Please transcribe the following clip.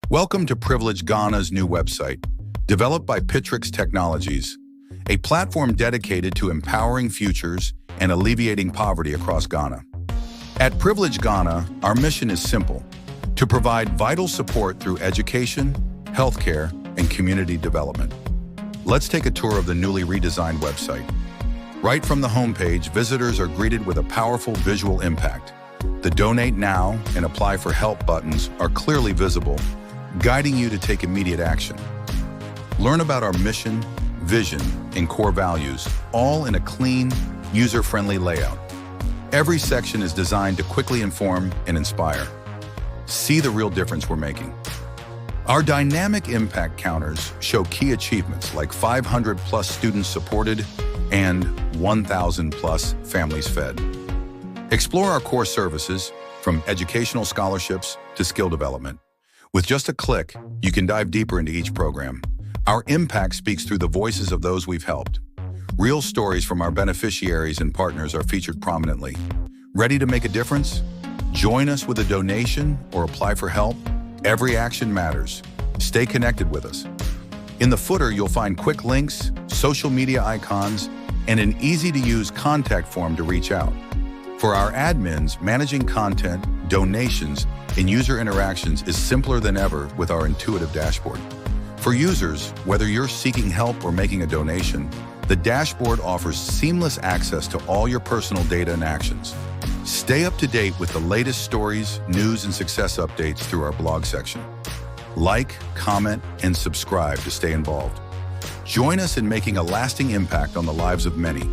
Welcome to Privilege Ghana's new website, developed by Pitrix Technologies, a platform dedicated to empowering futures and alleviating poverty across Ghana. At Privilege Ghana, our mission is simple: to provide vital support through education, healthcare, and community development. Let's take a tour of the newly redesigned website. Right from the homepage, visitors are greeted with a powerful visual impact. The Donate Now and Apply for Help buttons are clearly visible, guiding you to take immediate action. Learn about our mission, vision, and core values, all in a clean, user-friendly layout. Every section is designed to quickly inform and inspire. See the real difference we're making. Our dynamic impact counters show key achievements like 500 plus students supported and 1,000 plus families fed. Explore our core services, from educational scholarships to skill development. With just a click, you can dive deeper into each program. Our impact speaks through the voices of those we've helped. Real stories from our beneficiaries and partners are featured prominently. Ready to make a difference? Join us with a donation or apply for help. Every action matters. Stay connected with us. In the footer, you'll find quick links, social media icons, and an easy-to-use contact form to reach out. For our admins, managing content, donations, and user interactions is simpler than ever with our intuitive dashboard. For users, whether you're seeking help or making a donation, the dashboard offers seamless access to all your personal data and actions. Stay up to date with the latest stories, news, and success updates through our blog section. Like, comment, and subscribe to stay involved. Join us in making a lasting impact on the lives of many.